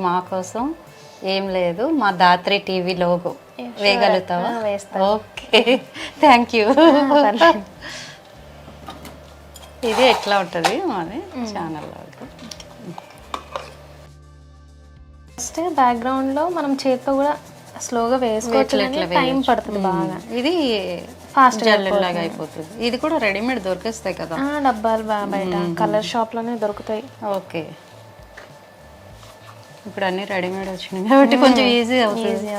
మా కోసం ఏం లేదు, మా దాత్రి టీవీ లోగో వేయగలుగుతావా? Okay, thank you. ఇది ఎట్లా ఉంటుంది మాది ఛానల్ లోగో. ఫస్ట్ బ్యాక్గ్రౌండ్లో మనం చేతితో కూడా స్లోగా వేసుకోవచ్చు, టైం పడుతుంది బాగా. ఇది ఫాస్ట్ లాగా అయిపోతుంది. ఇది కూడా రెడీమేడ్ దొరికేస్తాయి కదా డబ్బాలు బయట కలర్ షాప్లోనే దొరుకుతాయి. ఓకే, ఇప్పుడు అన్ని రెడీమేడ్ వచ్చినాయి కాబట్టి కొంచెం ఈజీ అవుతుంది.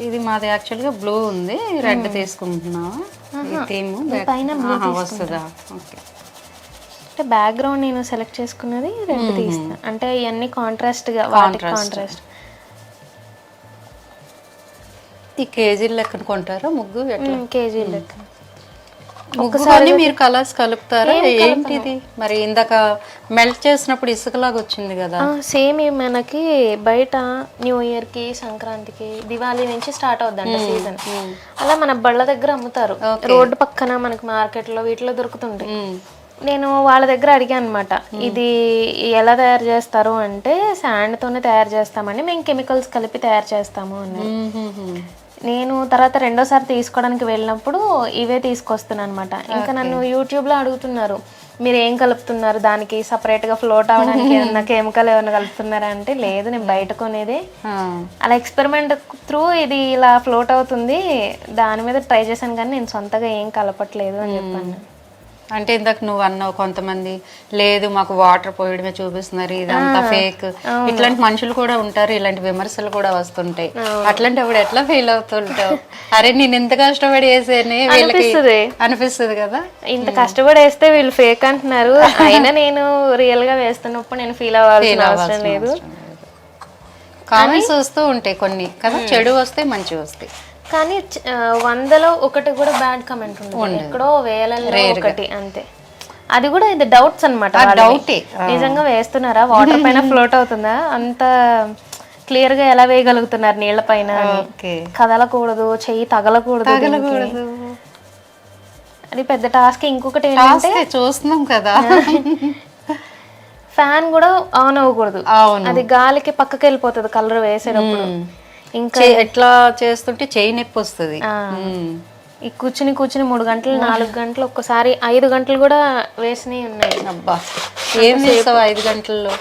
ఇది మాది యాక్చువల్గా బ్లూ ఉంది, రెడ్ తీసుకుంటున్నావా? థీమ్ వస్తుందా? ఓకే, అంటే బ్యాక్గ్రౌండ్ నేను సెలెక్ట్ చేసుకున్నది రెడ్ తీస్తాను, అంటే ఇవన్నీ కాంట్రాస్ట్గా వాటికి కాంట్రాస్ట్. ఈ కేజీల లెక్కన కొంటారా ముగ్గు? కేజీ లెక్క. ఒక్కసారి మీరు కలర్స్ కలుపుతారా? ఏంటిది మరి? ఇందాక మెల్ట్ చేసినప్పుడు ఇసుకలాగా వచ్చింది కదా. సేమ్ మనకి బయట న్యూ ఇయర్ కి, సంక్రాంతికి, దివాళీ నుంచి స్టార్ట్ అవుద్దంట సీజన్. అలా మన బళ్ళ దగ్గర అమ్ముతారు, రోడ్డు పక్కన మనకి మార్కెట్ లో వీటిలో దొరుకుతుంటాయి. నేను వాళ్ళ దగ్గర అడిగాను అనమాట, ఇది ఎలా తయారు చేస్తారు అంటే శాండ్ తోనే తయారు చేస్తామని, మేము కెమికల్స్ కలిపి తయారు చేస్తాము అన్నారు. నేను తర్వాత రెండోసారి తీసుకోవడానికి వెళ్ళినప్పుడు ఇవే తీసుకొస్తున్నాను అనమాట. ఇంకా నన్ను యూట్యూబ్లో అడుగుతున్నారు, మీరు ఏం కలుపుతున్నారు దానికి, సపరేట్గా ఫ్లోట్ అవ్వడానికి ఏమన్నా కెమికల్ ఏమైనా కలుపుతున్నారా అంటే లేదు, నేను బయట కొనేదే. అలా ఎక్స్పెరిమెంట్ త్రూ ఇది ఇలా ఫ్లోట్ అవుతుంది, దాని మీద ట్రై చేశాను కానీ నేను సొంతగా ఏం కలపట్లేదు అని చెప్పాను. అంటే ఇందాక నువ్వు అన్నావు కొంతమంది లేదు మాకు వాటర్ పోయడమే చూపిస్తున్నారు, ఇదంతా ఫేక్, ఇట్లాంటి మనుషులు కూడా ఉంటారు, ఇలాంటి విమర్శలు కూడా వస్తుంటాయి. అట్లాంటి అప్పుడు ఎట్లా ఫీల్ అవుతుంటావు? అరే నేను ఇంత కష్టపడి వేసేనే అనిపిస్తుంది కదా, ఇంత కష్టపడి వేస్తే వీళ్ళు ఫేక్ అంటున్నారు, అయినా నేను రియల్ గా వేస్తున్నప్పుడు నేను ఫీల్ అవ్వాల్సిన అవసరం లేదు. కామెంట్స్ వస్తూ ఉంటాయి కొన్ని కదా, చెడు వస్తాయి మంచి వస్తాయి, కానీ 100లో ఒకటి కూడా బ్యాడ్ కమెంట్ ఉంటుంది, ఎక్కడో వేలలో ఒకటి అంతే. అది కూడా ఇది డౌట్స్ అనమాట, నిజంగా వేస్తున్నారా, వాటర్ పైన ఫ్లోట్ అవుతుందా, అంత క్లియర్ గా ఎలా వేయగలుగుతున్నారు నీళ్ల పైన, కదలకూడదు, చెయ్యి తగలకూడదు, అది పెద్ద టాస్క్. ఇంకొకటి ఏంటంటే చూస్తున్నాం కదా, ఫ్యాన్ కూడా ఆన్ అవ్వకూడదు, అది గాలికి పక్కకి వెళ్ళిపోతుంది కలర్ వేసేటప్పుడు. ఇంకా ఎట్లా చేస్తుంటే చేయి నొప్పి వస్తుంది. ఈ కూర్చుని 3 గంటలు 4 గంటలు, ఒక్కసారి 5 గంటలు కూడా వేసినవి ఉన్నాయి. అబ్బా, ఏం చేస్తావు 5 గంటల్లో?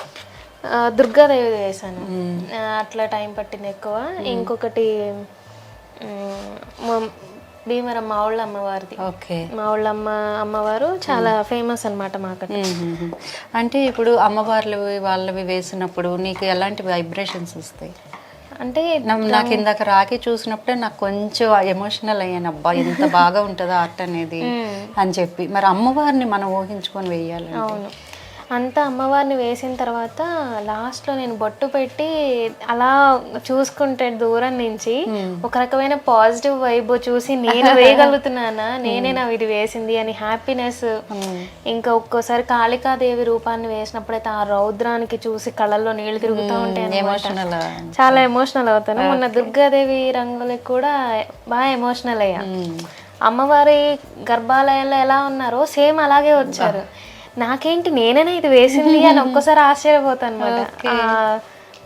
దుర్గాదేవి వేసాను, అట్లా టైం పట్టింది ఎక్కువ. ఇంకొకటి భీమరం మావుళ్ళ అమ్మవారిది. మావుళ్ళ అమ్మవారు చాలా ఫేమస్ అనమాట మాకు. అంటే ఇప్పుడు అమ్మవార్లు వాళ్ళవి వేసినప్పుడు నీకు ఎలాంటి వైబ్రేషన్స్ వస్తాయి? అంటే నాకు ఇందాక రాఖీ చూసినప్పుడే నాకు కొంచెం ఎమోషనల్ అయ్యాను, అబ్బా ఎంత బాగా ఉంటుందో ఆర్ట్ అనేది అని చెప్పి. మరి అమ్మవారిని మనం ఊహించుకొని వేయాలి. అవును, అంతా అమ్మవారిని వేసిన తర్వాత లాస్ట్లో నేను బొట్టు పెట్టి అలా చూసుకుంటే దూరం నుంచి ఒక రకమైన పాజిటివ్ వైబ్ చూసి నేను వేయగలుగుతున్నానా, నేనేనా ఇది వేసింది అని హ్యాపీనెస్. ఇంకా ఒక్కోసారి కాళికాదేవి రూపాన్ని వేసినప్పుడైతే ఆ రౌద్రానికి చూసి కళ్ళల్లో నీళ్లు తిరుగుతూ ఉంటాయి, చాలా ఎమోషనల్ అవుతాను. మొన్న దుర్గాదేవి రంగులకి కూడా బాగా ఎమోషనల్ అయ్యా. అమ్మవారి గర్భాలయంలో ఎలా ఉన్నారో సేమ్ అలాగే వచ్చారు. నాకేంటి నేనైనా ఇది వేసింది అని ఒక్కసారి ఆశ్చర్యపోతాను అనమాట.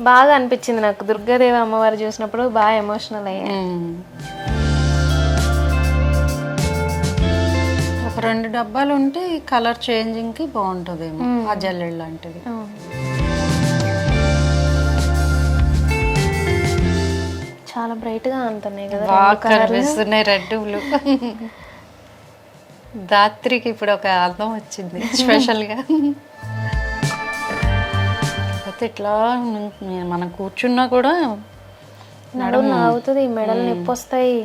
బాగా అనిపించింది నాకు దుర్గాదేవి అమ్మవారు చూసినప్పుడు, బాగా ఎమోషనల్ అయ్యా. ఒక 2 డబ్బాలు ఉంటే కలర్ చేంజింగ్ కి బాగుంటుందేమో, ఆ జల్లెడ్ లాంటిది. చాలా బ్రైట్ గా అంటున్నాయి కదా, బాగా కనిపిస్తున్నాయి రెడ్ బ్లూ. దాత్రికి ఇప్పుడు ఒక అందం వచ్చింది స్పెషల్గా. ఇట్లా మనం కూర్చున్నా కూడా నడుము అవుతుంది, మెడలు నొప్పి వస్తాయి,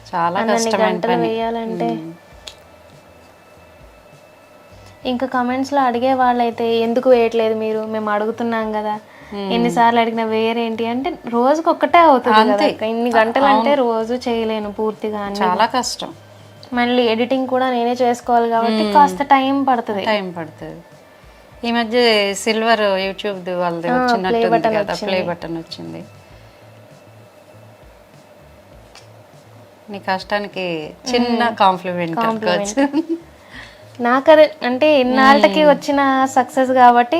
చాలా గంటలు వేయాలంటే. ఇంకా కమెంట్స్లో అడిగే వాళ్ళైతే ఎందుకు వేయట్లేదు మీరు, మేము అడుగుతున్నాం కదా, ఎన్నిసార్లు అడిగిన వేరేంటి అంటే రోజుకి ఒక్కటే అవుతుంది కదా, ఇన్ని గంటలు అంటే రోజు చేయలేను పూర్తిగా, చాలా కష్టం. మళ్ళీ ఎడిటింగ్ కూడా నేనే చేసుకోవాలి కాబట్టి కాస్త టైం పడుతుంది. ఈ మధ్య సిల్వర్ యూట్యూబ్ వాళ్ళది వచ్చినట్టుంది కదా, ప్లే బటన్ వచ్చింది. నీ కష్టానికి చిన్న కాంప్లిమెంట్. నాకు అది అంటే ఇన్నాళ్ళకి వచ్చిన సక్సెస్ కాబట్టి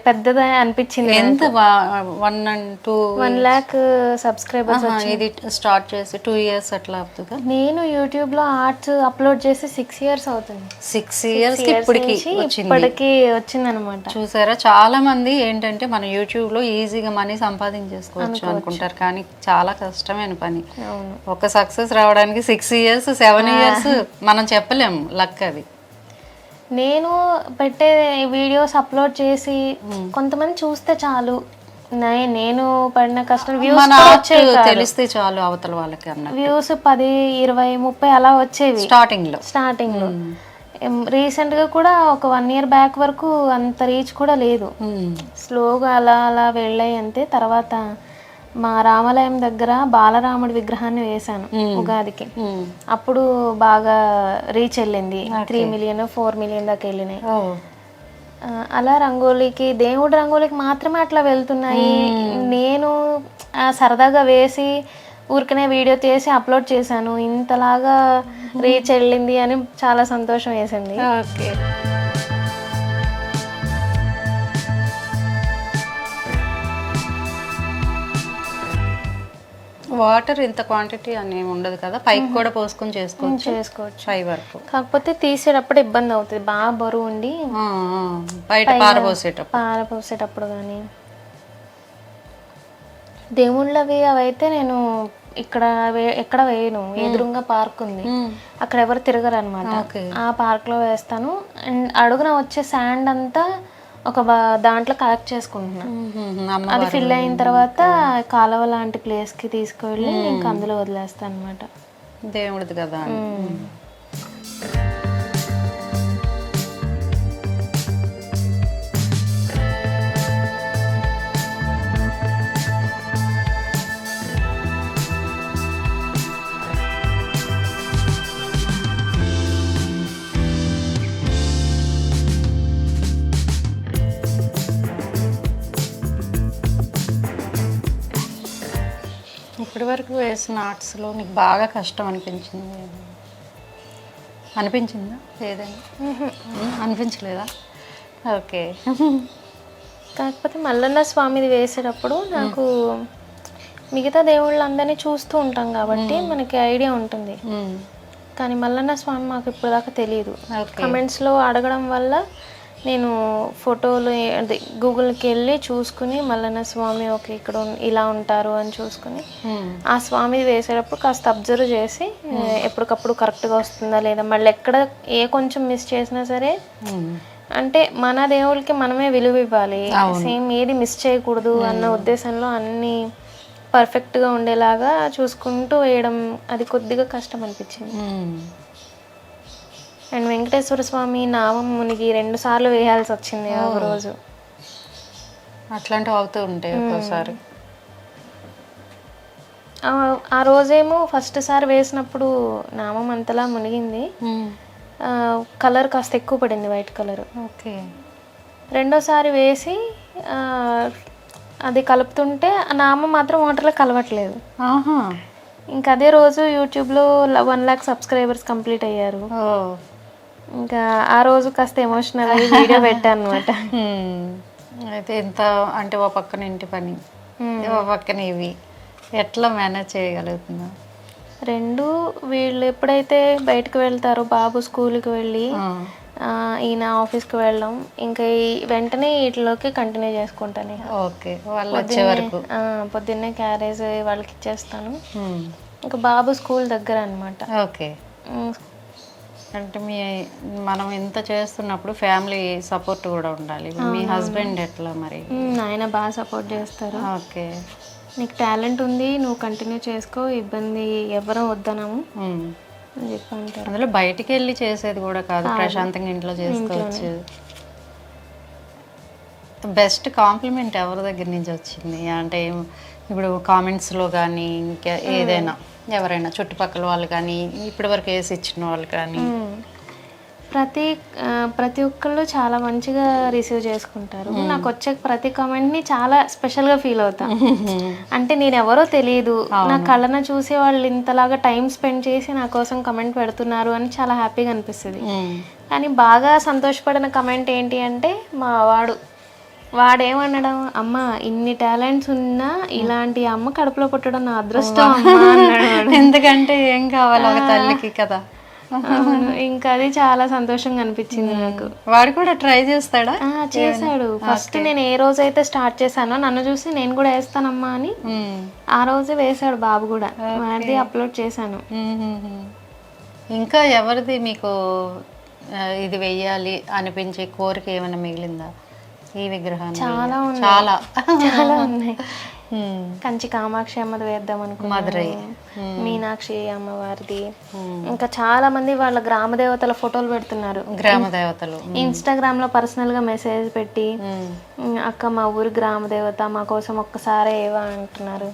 పెద్దదే అనిపించింది. ఎంత 1 and 2 1 lakh సబ్స్క్రైబర్స్. ఇది స్టార్ట్ చేసి 2 years అట్లా అవుతుందా? నేను యూట్యూబ్ లో ఆర్ట్స్ అప్లోడ్ చేసి 6 years అవుతుంది. 6 years కి ఇప్పటికి వచ్చింది అనమాట. చూసారా, చాలా మంది ఏంటంటే మన యూట్యూబ్ లో ఈజీగా మనీ సంపాదించేసుకోవచ్చు అనుకుంటారు, కానీ చాలా కష్టమైన పని. ఒక సక్సెస్ రావడానికి 6 years 7 years మనం చెప్పలేము, లక్ అది. నేను పెట్టే వీడియోస్ అప్లోడ్ చేసి కొంతమంది చూస్తే చాలు, నేను పడిన కష్టం వ్యూస్ తెలిస్తే చాలు అవతల వాళ్ళకి అన్న వ్యూస్ 10, 20, 30 అలా వచ్చేవి స్టార్టింగ్ లో. రీసెంట్ గా కూడా ఒక 1 year బ్యాక్ వరకు అంత రీచ్ కూడా లేదు, స్లోగా అలా అలా వెళ్ళాయి అంతే. తర్వాత మా రామాలయం దగ్గర బాలరాముడి విగ్రహాన్ని వేశాను ఉగాదికి, అప్పుడు బాగా రీచ్ వెళ్ళింది. 3 million 4 million దాకా వెళ్ళినాయి. అలా రంగోలీకి, దేవుడి రంగోలీకి మాత్రమే అట్లా వెళ్తున్నాయి. నేను సరదాగా వేసి ఊరికనే వీడియో తీసి అప్లోడ్ చేశాను, ఇంతలాగా రీచ్ వెళ్ళింది అని చాలా సంతోషం వేసింది. ఓకే. వాటర్ ఇంత క్వాంటిటీ అని ఉండదు కదా, పైకి కూడా పోసుకొని చేసుకోవచ్చు పై వరకు. కాకపోతే తీసేటప్పుడు ఇబ్బంది అవుతుంది, బాగా బరువు ఉండి బయట పారపోసేటప్పుడు. కానీ దేవుళ్ళవి అవైతే నేను ఎక్కడ వేయను, ఎదురుగా పార్క్ ఉంది, అక్కడ ఎవరు తిరగరు అనమాట. ఆ పార్క్ లో వేస్తాను. అండ్ అడుగున వచ్చే శాండ్ అంతా ఒక దాంట్లో కలెక్ట్ చేసుకుంటున్నా. అది ఫిల్ అయిన తర్వాత కాలువ లాంటి ప్లేస్ కి తీసుకువెళ్ళి ఇంకా అందులో వదిలేస్తాను అనమాట. దేవుడిది కదా. ఇప్పటి వరకు వేసిన ఆర్ట్స్లో నీకు బాగా కష్టం అనిపించిందా? లేదండి, అనిపించలేదా? ఓకే. కాకపోతే మల్లన్న స్వామిది వేసేటప్పుడు నాకు మిగతా దేవుళ్ళందరినీ చూస్తూ ఉంటాం కాబట్టి మనకి ఐడియా ఉంటుంది, కానీ మల్లన్న స్వామి మాకు ఇప్పుడు దాకా తెలియదు. కమెంట్స్లో అడగడం వల్ల నేను ఫోటోలు గూగుల్కి వెళ్ళి చూసుకుని మల్లన్న స్వామి ఓకే ఇక్కడ ఇలా ఉంటారు అని చూసుకుని ఆ స్వామి వేసేటప్పుడు కాస్త అబ్జర్వ్ చేసి ఎప్పటికప్పుడు కరెక్ట్గా వస్తుందా లేదా, మళ్ళీ ఎక్కడ కొంచెం మిస్ చేసినా సరే అంటే మన దేవుళ్ళకి మనమే విలువ ఇవ్వాలి, సేమ్ ఏది మిస్ చేయకూడదు అన్న ఉద్దేశంలో అన్నీ పర్ఫెక్ట్గా ఉండేలాగా చూసుకుంటూ వేయడం అది కొద్దిగా కష్టం అనిపించింది. అండ్ వెంకటేశ్వర స్వామి నామం మునిగి 2 సార్లు వేయాల్సి వచ్చింది ఒక రోజు. అట్లాంటివి అవుతూ ఉంటాయి ఒక్కోసారి. ఆ రోజేమో ఫస్ట్ సారి వేసినప్పుడు నామం అంతలా మునిగింది, కలర్ కాస్త ఎక్కువ పడింది, వైట్ కలర్. ఓకే. రెండోసారి వేసి అది కలుపుతుంటే ఆ నామం మాత్రం వాటర్లో కలవట్లేదు. ఇంకా అదే రోజు యూట్యూబ్లో 1 lakh సబ్స్క్రైబర్స్ కంప్లీట్ అయ్యారు. ఇంకా ఆ రోజు కాస్త ఎమోషనల్ అయ్యి వీడియో పెట్టాను అనమాట. అయితే ఎంత అంటే ఓ పక్కన ఇంటి పని, ఓ పక్కన ఇవి ఎట్లా మేనేజ్ చేయగలుగుతున్నా? రెండు. వీళ్ళు ఎప్పుడైతే బయటకు వెళ్తారో, బాబు స్కూల్కి వెళ్ళి ఈయన ఆఫీస్కి వెళ్ళడం, ఇంకా వెంటనే వీటిలోకి కంటిన్యూ చేసుకుంటాను. ఓకే. వాళ్ళు వచ్చే వరకు పొద్దున్నే క్యారేజ్ వాళ్ళకి ఇచ్చేస్తాను. ఇంకా బాబు స్కూల్ దగ్గర అనమాట. ఓకే. అంటే మనం ఇంత చేస్తున్నప్పుడు ఫ్యామిలీ సపోర్ట్ కూడా ఉండాలి. మీ హస్బెండ్ ఎట్లా మరి? ఆయన బాగా సపోర్ట్ చేస్తారు. ఓకే. నీకు టాలెంట్ ఉంది, నువ్వు కంటిన్యూ చేసుకో, ఇబ్బంది ఎవరూ వద్దనము అని చెప్పి. అందులో బయటికి వెళ్ళి చేసేది కూడా కాదు, ప్రశాంతంగా ఇంట్లో చేసుకోవచ్చు. బెస్ట్ కాంప్లిమెంట్ ఎవరి దగ్గర నుంచి వచ్చింది? అంటే ఇప్పుడు కామెంట్స్లో కానీ ఇంకా ఏదైనా ఎవరైనా చుట్టుపక్కల వాళ్ళు కానీ ఇప్పటి వరకు వేసి ఇచ్చిన వాళ్ళు కానీ? ప్రతి ఒక్కళ్ళు చాలా మంచిగా రిసీవ్ చేసుకుంటారు. నాకు వచ్చే ప్రతి కామెంట్ని చాలా స్పెషల్గా ఫీల్ అవుతా. అంటే నేను ఎవరో తెలియదు, నా కళ్ళను చూసి వాళ్ళు ఇంతలాగా టైం స్పెండ్ చేసి నా కోసం కమెంట్ పెడుతున్నారు అని చాలా హ్యాపీగా అనిపిస్తుంది. కానీ బాగా సంతోషపడిన కమెంట్ ఏంటి అంటే మా వాడేమన్నాడు, అమ్మ ఇన్ని టాలెంట్స్ ఉన్నా ఇలాంటి అమ్మ కడుపులో పుట్టడం నా అదృష్టం అమ్మ అన్నాడు వాడు. ఎందుకంటే ఏం కావాలి ఒక తల్లికి కదా. అవును, ఇంకా అది చాలా సంతోషంగా అనిపించింది నాకు. వాడు కూడా ట్రై చేస్తాడా? చేశాడు. ఫస్ట్ నేను ఏ రోజైతే స్టార్ట్ చేశానో నన్ను చూసి నేను కూడా వేస్తానమ్మా అని ఆ రోజే వేశాడు బాబు కూడా. వాడిది అప్లోడ్ చేశాను. ఇంకా ఎవరిది మీకు ఇది వెయ్యాలి అనిపించే కోరిక ఏమైనా మిగిలిందా ఈ విగ్రహాన్ని? చాలా ఉన్నాయి, చాలా చాలా ఉన్నాయి. కంచి కామాక్షి అమ్మది వేద్దాం అనుకున్నాను, మధురై మీనాక్షి అమ్మవారిది. ఇంకా చాలా మంది వాళ్ళ గ్రామ దేవతల ఫోటోలు పెడుతున్నారు. గ్రామ దేవతలు ఇన్స్టాగ్రామ్ లో పర్సనల్ గా మెసేజ్ పెట్టి అక్క మా ఊరి గ్రామ దేవత మా కోసం ఒక్కసారి ఏవా అంటున్నారు.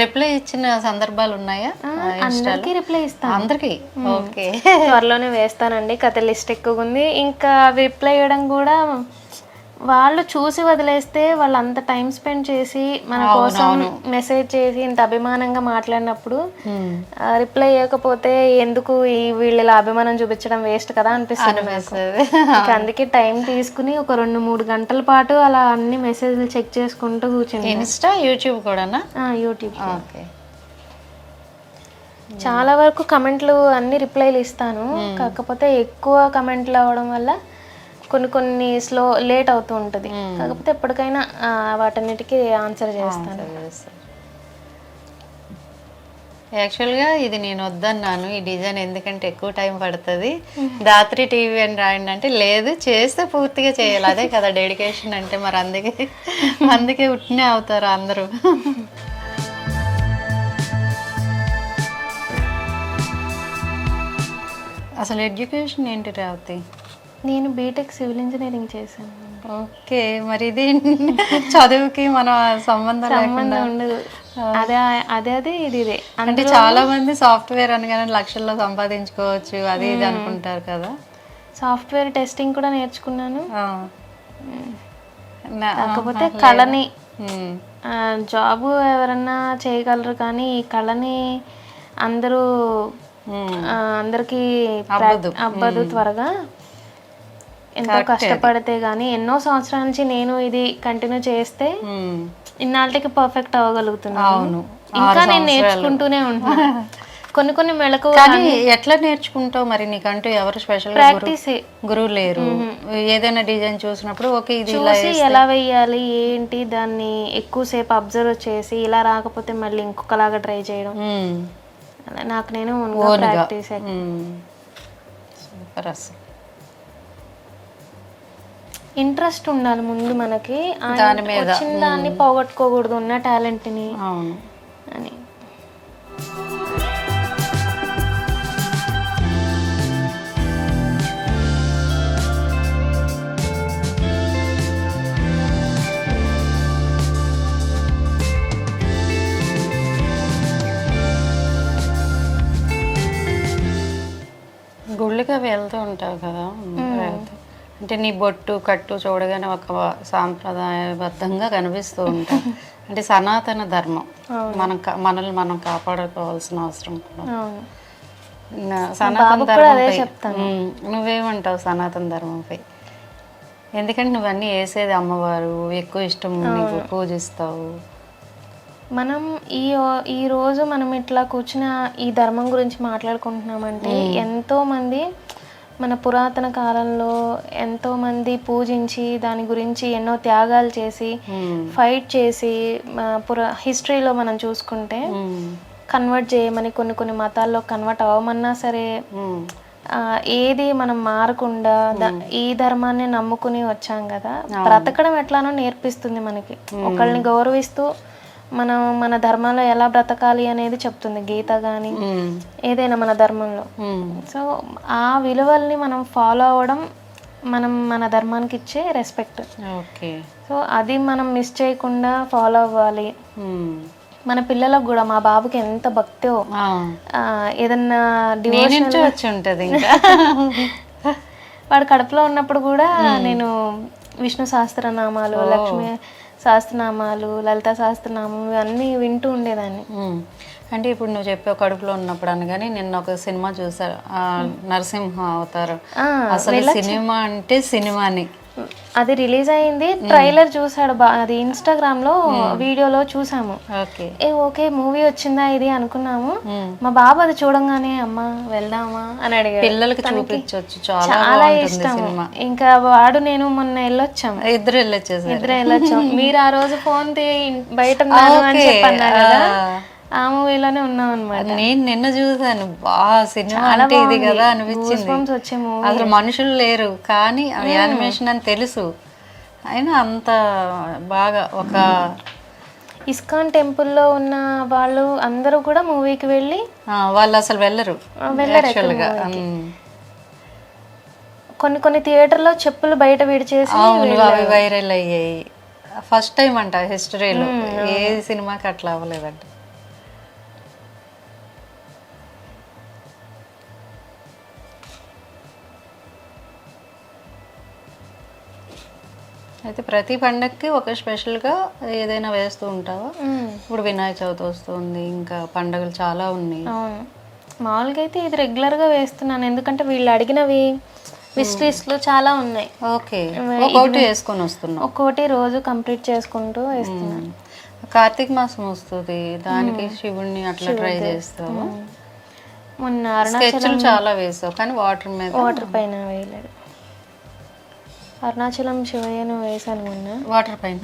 రిప్లై ఇచ్చిన సందర్భాలు ఉన్నాయా? అందరికి రిప్లై ఇస్తాను. అందరికి ఓకే. త్వరలోనే వేస్తానండి, కథ లిస్ట్ ఎక్కువగా ఉంది. ఇంకా రిప్లై ఇవ్వడం కూడా వాళ్ళు చూసి వదిలేస్తే వాళ్ళు అంత టైం స్పెండ్ చేసి మన కోసం మెసేజ్ చేసి ఇంత అభిమానంగా మాట్లాడినప్పుడు రిప్లై ఇవ్వకపోతే ఎందుకు వీళ్ళు ఇలా అభిమానం చూపించడం వేస్ట్ కదా అనిపిస్తుంది. అందుకే టైం తీసుకుని ఒక 2-3 గంటల పాటు అలా అన్ని మెసేజ్లు చెక్ చేసుకుంటూ కూర్చుని. ఇన్స్టా, యూట్యూబ్ కూడానా? యూట్యూబ్. చాలా వరకు కమెంట్లు అన్ని రిప్లైలు ఇస్తాను, కాకపోతే ఎక్కువ కమెంట్లు అవ్వడం వల్ల కొన్ని లేట్ అవుతూ ఉంటుంది. కాకపోతే ఎప్పటికైనా వాటన్నిటికీ ఆన్సర్ చేస్తాను. యాక్చువల్గా ఇది నేను వద్దన్నాను ఈ డిజైన్, ఎందుకంటే ఎక్కువ టైం పడుతుంది, దాత్రి టీవీ అని రాయండి అంటే లేదు చేస్తే పూర్తిగా చేయాలి, అదే కదా డెడికేషన్ అంటే. మరి అందుకే ఉట్టినే అవుతారు అందరూ. అసలు ఎడ్యుకేషన్ ఏంటి రేవతి? నేను బీటెక్ సివిల్ ఇంజనీరింగ్ చేశాను. ఓకే, మరి ఇది చదువుకి మన సంబంధం ఉండదు. అదే ఇదే. అంటే చాలా మంది సాఫ్ట్వేర్ అనగానే లక్షల్లో సంపాదించుకోవచ్చు అది ఇది అనుకుంటారు కదా. సాఫ్ట్వేర్ టెస్టింగ్ కూడా నేర్చుకున్నాను, కాకపోతే కళని జాబ్ ఎవరన్నా చేయగలరు కానీ ఈ కళని అందరికీ అవ్వదు త్వరగా. ఎంతో కష్టపడితే గానీ ఎన్నో సంవత్సరాల నుంచి నేను ఇది కంటిన్యూ చేస్తే ఇన్నాళ్ళకి పర్ఫెక్ట్ అవ్వగలుగుతున్నాను. ఇంకా నేను నేర్చుకుంటూనే ఉంటాను. కొన్ని మెళకు. కానీ ఎట్లా నేర్చుకుంటావు మరి? నీకంటూ ఎవరు స్పెషల్ ప్రాక్టీస్ గురువు లేరు? ఏదైనా డిజైన్ చూసినప్పుడు ఓకే ఇది చూసి ఎలా వేయాలి ఏంటి దాన్ని ఎక్కువసేపు అబ్జర్వ్ చేసి ఇలా రాకపోతే మళ్ళీ ఇంకొకలాగా ట్రై చేయడం, నాకు నేను ప్రాక్టీస్. సూపర్. అసలు ఇంట్రెస్ట్ ఉండాలి ముందు మనకి, వచ్చిన దాన్ని పోగొట్టుకోకూడదు ఉన్న టాలెంట్ని అని. గుళ్ళకి వెళ్తూ ఉంటావు కదా, అంటే నీ బొట్టు కట్టు చూడగానే ఒక సాంప్రదాయబద్ధంగా కనిపిస్తూ ఉంటాం. అంటే సనాతన ధర్మం మనల్ని మనం కాపాడుకోవాల్సిన అవసరం కూడా. సనాతన ధర్మంపై నువ్వేమంటావు? సనాతన ధర్మంపై ఎందుకంటే నువ్వన్నీ వేసేది అమ్మవారు, ఎక్కువ ఇష్టం నీకు, పూజిస్తావు. మనం ఈ రోజు మనం ఇట్లా కూర్చున్న ఈ ధర్మం గురించి మాట్లాడుకుంటున్నామంటే ఎంతో మంది మన పురాతన కాలంలో ఎంతో మంది పూజించి దాని గురించి ఎన్నో త్యాగాలు చేసి ఫైట్ చేసి హిస్టరీలో మనం చూసుకుంటే కన్వర్ట్ చేయమని కొన్ని మతాల్లో కన్వర్ట్ అవ్వమన్నా సరే ఏది మనం మారకుండా ఈ ధర్మాన్ని నమ్ముకుని వచ్చాం కదా. బ్రతకడం ఎట్లానో నేర్పిస్తుంది మనకి, ఒకళ్ళని గౌరవిస్తూ మనం మన ధర్మంలో ఎలా బ్రతకాలి అనేది చెప్తుంది గీత కానీ ఏదైనా మన ధర్మంలో. సో ఆ విలువల్ని మనం ఫాలో అవ్వడం మన ధర్మానికి ఇచ్చే రెస్పెక్ట్. సో అది మనం మిస్ చేయకుండా ఫాలో అవ్వాలి. మన పిల్లలకు కూడా, మా బాబుకి ఎంత భక్తో ఏదన్నా డివోషనల్ వచ్చి ఉంటుంది. వాడు కడుపులో ఉన్నప్పుడు కూడా నేను విష్ణు సహస్రనామాలు, లక్ష్మీ సహస్రనామాలు, లలిత సహస్రనామం ఇవన్నీ వింటూ ఉండేదాన్ని. అంటే ఇప్పుడు నువ్వు చెప్పావు కడుపులో ఉన్నప్పుడు అనగానే నిన్న ఒక సినిమా చూసా, నరసింహ అవతారం. అసలు సినిమా అంటే సినిమాని. అది రిలీజ్ అయింది, ట్రైలర్ చూసాడు, అది ఇన్స్టాగ్రామ్ లో వీడియోలో చూసాము. ఓకే మూవీ వచ్చిందా ఇది అనుకున్నాము. మా బాబు అది చూడంగానే అమ్మ వెళ్దామా అని అడిగాడు. పిల్లలకి చూపించవచ్చు, చాలా ఇష్టం. ఇంకా వాడు నేను మొన్న వెళ్ళొచ్చాము, ఇద్దరు వెళ్ళొచ్చాం. మీరు ఆ రోజు ఫోన్ బయట ఉన్నాను అని చెప్పన్నా కదా, ఆ మూవీలోనే ఉన్నాం అనమాట. నేను నిన్న చూసాను, సినిమా అంటే ఇది కదా అనిపించింది. అసలు మనుషులు లేరు కానీ అది యానిమేషన్ అని తెలుసు, అయినా అంత బాగా. ఒక ఇస్కాన్ టెంపుల్లో ఉన్న వాళ్ళు అందరూ కూడా మూవీకి వెళ్ళి, వాళ్ళు అసలు వెళ్ళరు. కొన్ని థియేటర్లో చెప్పులు బయట విడిచేసి అవి వైరల్ అయ్యాయి. ఫస్ట్ టైం అంట హిస్టరీలో, ఏ సినిమాకి అట్లా అవ్వలేదంట. అయితే ప్రతి పండగకి ఒక స్పెషల్గా ఏదైనా వేస్తూ ఉంటావా? ఇప్పుడు వినాయక చవితి వస్తుంది, ఇంకా పండగలు చాలా ఉన్నాయి. అవును, మామూలుగా అయితే ఇది రెగ్యులర్గా వేస్తున్నాను, ఎందుకంటే వీళ్ళు అడిగినవి విష్ లిస్ట్లో చాలా ఉన్నాయి. ఓకే, ఒక్కొక్కటి వేసుకొని వస్తున్నాం, ఒక్కోటి రోజు కంప్లీట్ చేసుకుంటూ వేస్తున్నాను. కార్తీక మాసం వస్తుంది, దానికి శివుణ్ణి అట్లా ట్రై చేస్తావు. మొన్న స్కెచ్లు చాలా వేసావు కానీ వాటర్ పైన వేయలేదు. అరుణాచలం శివయ్యను వేసాను మొన్న వాటర్ పైన.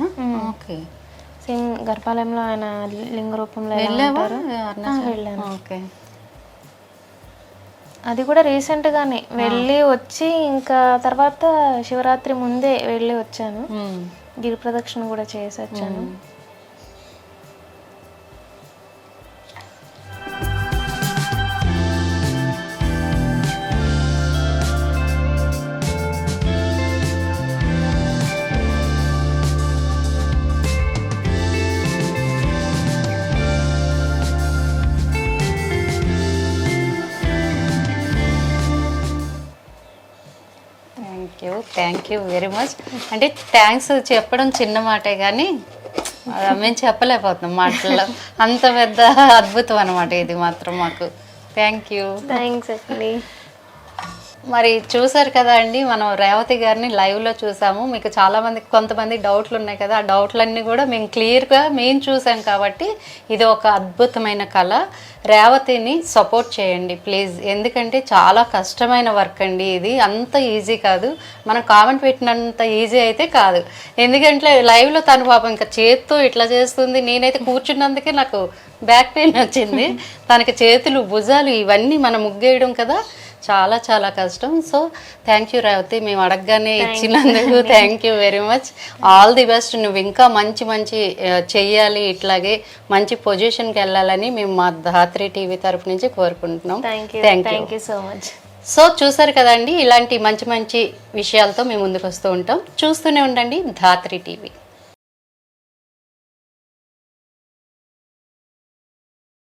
ఓకే, సేమ్ గర్భాలయంలో ఆయన లింగ రూపంలో వెళ్ళాను. ఓకే, అది కూడా రీసెంట్ గానే వెళ్ళి వచ్చి, ఇంకా తర్వాత శివరాత్రి ముందే వెళ్ళి వచ్చాను, గిరి ప్రదక్షిణ కూడా చేసి వచ్చాను. Thank you very much. అంటే థ్యాంక్స్ చెప్పడం చిన్న మాటే కానీ మేము చెప్పలేకపోతున్నాం మాటల్లో, అంత పెద్ద అద్భుతం అనమాట ఇది మాత్రం మాకు. థ్యాంక్స్ అండి. మరి చూసారు కదా అండి, మనం రేవతి గారిని లైవ్లో చూసాము. మీకు కొంతమంది డౌట్లు ఉన్నాయి కదా, ఆ డౌట్లన్నీ కూడా మేము క్లియర్గా చూసాం కాబట్టి ఇది ఒక అద్భుతమైన కళ. రేవతిని సపోర్ట్ చేయండి ప్లీజ్, ఎందుకంటే చాలా కష్టమైన వర్క్ అండి ఇది, అంత ఈజీ కాదు. మనం కామెంట్ పెట్టినంత ఈజీ అయితే కాదు, ఎందుకంటే లైవ్లో తను పాపం ఇంకా చేత్తో ఇట్లా చేస్తుంది. నేనైతే కూర్చున్నందుకే నాకు బ్యాక్ పెయిన్ వచ్చింది. తనకి చేతులు భుజాలు ఇవన్నీ మనం ముగ్గేయడం కదా, చాలా చాలా కష్టం. సో థ్యాంక్ యూ రేవతి, మేము అడగగానే ఇచ్చినందుకు thank you very much. All the best, నువ్వు ఇంకా మంచి చెయ్యాలి, ఇట్లాగే మంచి పొజిషన్కి వెళ్ళాలని మేము మా ధాత్రి టీవీ తరఫు నుంచి కోరుకుంటున్నాం. Thank you so much. So చూసారు కదండి, ఇలాంటి మంచి విషయాలతో మేము ముందుకు వస్తూ ఉంటాం. చూస్తూనే ఉండండి ధాత్రి టీవీ.